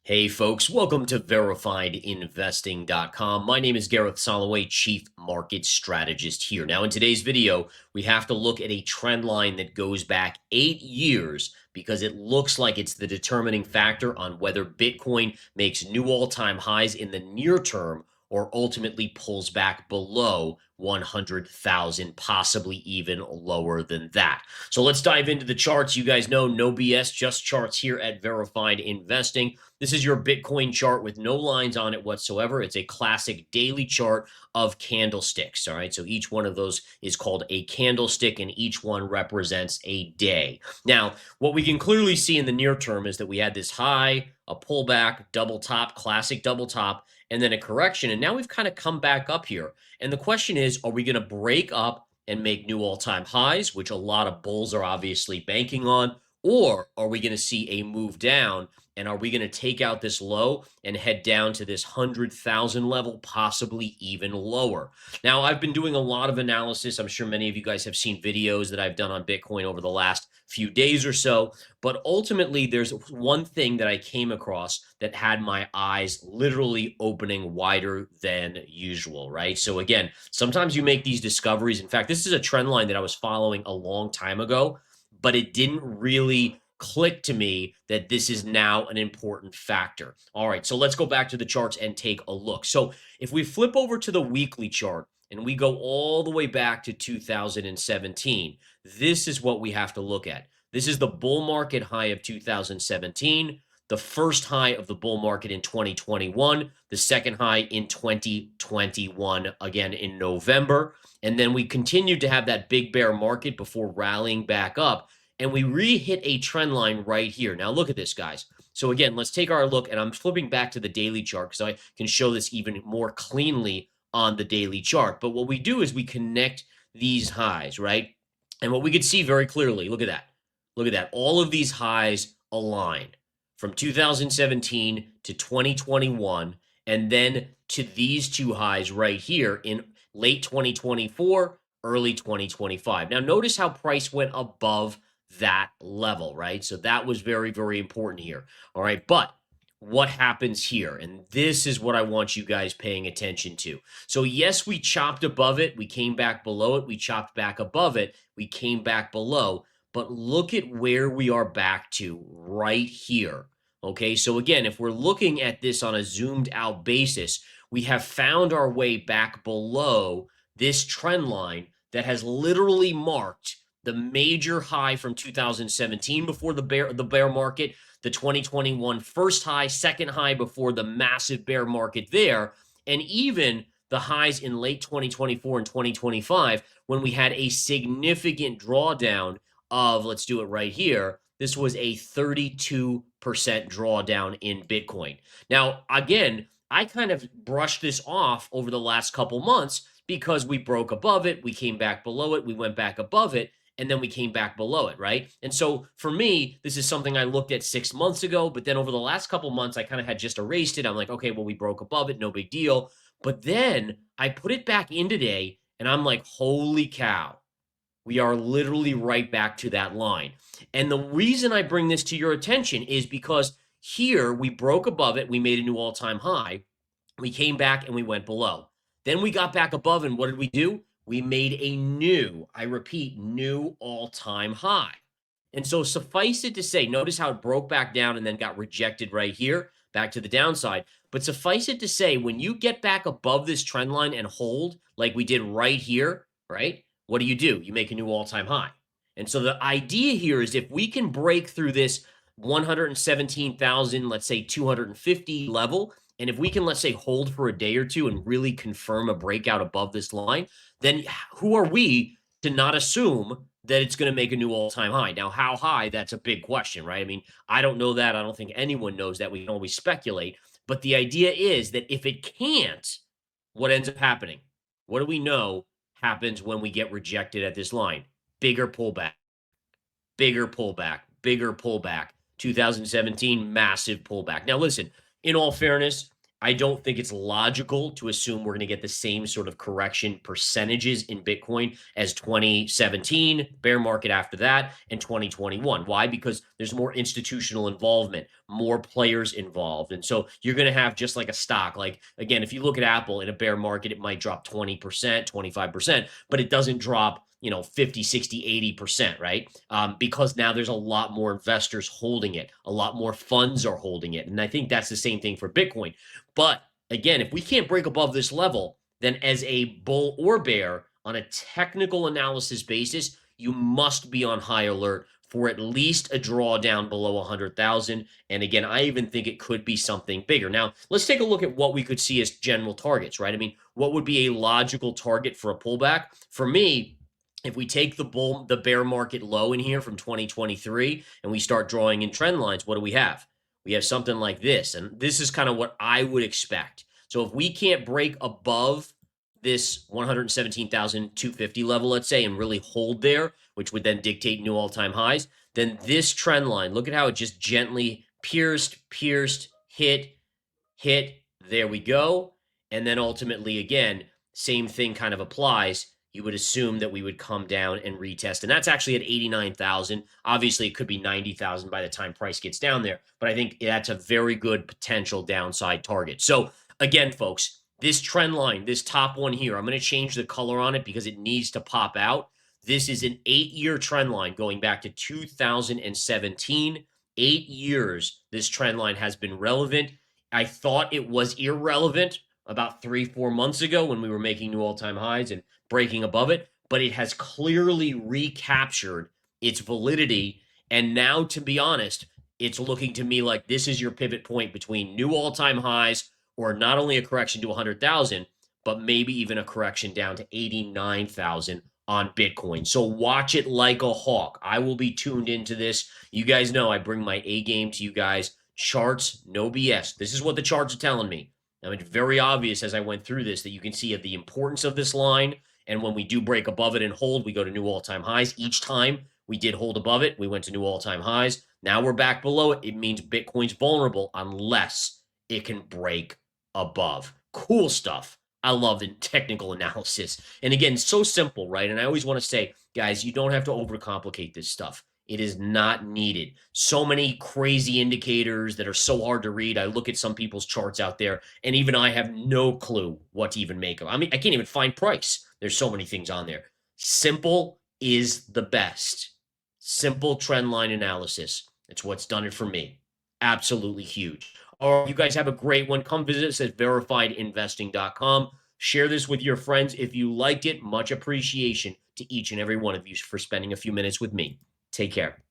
Hey folks, welcome to verifiedinvesting.com. My name is Gareth Soloway, Chief Market Strategist here. Now, in today's video, we have to look at a trend line that goes back 8 years because it looks like it's the determining factor on whether Bitcoin makes new all-time highs in the near term or ultimately pulls back below 100,000, possibly even lower than that. So let's dive into the charts. You guys know no BS, just charts here at Verified Investing. This is your Bitcoin chart with no lines on it whatsoever. It's a classic daily chart of candlesticks. All right. So each one of those is called a candlestick, and each one represents a day. Now, what we can clearly see in the near term is that we had this high, a pullback, double top, classic double top, and then a correction. And now we've kind of come back up here. And the question is, are we going to break up and make new all-time highs, which a lot of bulls are obviously banking on? Or are we going to see a move down? And are we going to take out this low and head down to this 100,000 level, possibly even lower? Now, I've been doing a lot of analysis. I'm sure many of you guys have seen videos that I've done on Bitcoin over the last few days or so. But ultimately, there's one thing that I came across that had my eyes literally opening wider than usual, right? So again, sometimes you make these discoveries. In fact, this is a trend line that I was following a long time ago, but it didn't really click to me that this is now an important factor. All right, so let's go back to the charts and take a look. So if we flip over to the weekly chart and we go all the way back to 2017, this is what we have to look at. This is the bull market high of 2017, the first high of the bull market in 2021, the second high in 2021, again in November. And then we continued to have that big bear market before rallying back up. And we re-hit a trend line right here. Now look at this, guys. So again, let's take our look, and I'm flipping back to the daily chart because I can show this even more cleanly on the daily chart. But what we do is we connect these highs, right? And what we could see very clearly, look at that. Look at that. All of these highs align from 2017 to 2021, and then to these two highs right here in late 2024, early 2025. Now notice how price went above that level, right? So that was very, very important here. All right. But what happens here? And this is what I want you guys paying attention to. So yes, we chopped above it. We came back below it. We chopped back above it. We came back below. But look at where we are back to right here. Okay. So again, if we're looking at this on a zoomed out basis, we have found our way back below this trend line that has literally marked the major high from 2017 before the bear market, the 2021 first high, second high before the massive bear market there, and even the highs in late 2024 and 2025 when we had a significant drawdown of, let's do it right here, this was a 32% drawdown in Bitcoin. Now, again, I kind of brushed this off over the last couple months because we broke above it, we came back below it, we went back above it, and then we came back below it, right? And so for me, this is something I looked at 6 months ago, but then over the last couple months, I kind of had just erased it. I'm like, okay, well, we broke above it, no big deal. But then I put it back in today, and I'm like, holy cow, we are literally right back to that line. And the reason I bring this to your attention is because here we broke above it, we made a new all-time high, we came back and we went below. Then we got back above, and what did we do? We made a new, I repeat, new all-time high. And so suffice it to say, notice how it broke back down and then got rejected right here, back to the downside. But suffice it to say, when you get back above this trend line and hold, like we did right here, right? What do? You make a new all-time high. And so the idea here is if we can break through this 117,000, let's say 250 level, and if we can, let's say, hold for a day or two and really confirm a breakout above this line, then who are we to not assume that it's going to make a new all-time high? Now, how high? That's a big question, right? I mean, I don't know that. I don't think anyone knows that. We can always speculate. But the idea is that if it can't, what ends up happening? What do we know happens when we get rejected at this line? Bigger pullback, bigger pullback, bigger pullback. 2017, massive pullback. Now, listen, in all fairness, I don't think it's logical to assume we're going to get the same sort of correction percentages in Bitcoin as 2017, bear market after that, and 2021. Why? Because there's more institutional involvement, more players involved. And so you're going to have just like a stock. Like, again, if you look at Apple in a bear market, it might drop 20%, 25%, but it doesn't drop 50, 60, 80%, right? Because now there's a lot more investors holding it. A lot more funds are holding it. And I think that's the same thing for Bitcoin. But again, if we can't break above this level, then as a bull or bear on a technical analysis basis, you must be on high alert for at least a drawdown below 100,000. And again, I even think it could be something bigger. Now, let's take a look at what we could see as general targets, right? I mean, what would be a logical target for a pullback? For me, if we take the bear market low in here from 2023 and we start drawing in trend lines, what do we have? We have something like this, and this is kind of what I would expect. So if we can't break above this 117,250 level, let's say, and really hold there, which would then dictate new all-time highs, then this trend line, look at how it just gently pierced, hit, there we go. And then ultimately, again, same thing kind of applies. You would assume that we would come down and retest. And that's actually at 89,000. Obviously, it could be 90,000 by the time price gets down there. But I think that's a very good potential downside target. So again, folks, this trend line, this top one here, I'm going to change the color on it because it needs to pop out. This is an 8-year trend line going back to 2017. 8 years, this trend line has been relevant. I thought it was irrelevant about 3-4 months ago when we were making new all-time highs and breaking above it, but it has clearly recaptured its validity. And now, to be honest, it's looking to me like this is your pivot point between new all-time highs or not only a correction to 100,000, but maybe even a correction down to 89,000 on Bitcoin. So watch it like a hawk. I will be tuned into this. You guys know I bring my A game to you guys. Charts, no BS. This is what the charts are telling me. I mean, it's very obvious as I went through this that you can see the importance of this line. And when we do break above it and hold, we go to new all-time highs. Each time we did hold above it, we went to new all-time highs. Now we're back below it. It means Bitcoin's vulnerable unless it can break above. Cool stuff. I love the technical analysis. And again, so simple, right? And I always want to say, guys, you don't have to overcomplicate this stuff. It is not needed. So many crazy indicators that are so hard to read. I look at some people's charts out there, and even I have no clue what to even make of. I mean, I can't even find price. There's so many things on there. Simple is the best. Simple trend line analysis. It's what's done it for me. Absolutely huge. All right, you guys have a great one. Come visit us at verifiedinvesting.com. Share this with your friends if you liked it. Much appreciation to each and every one of you for spending a few minutes with me. Take care.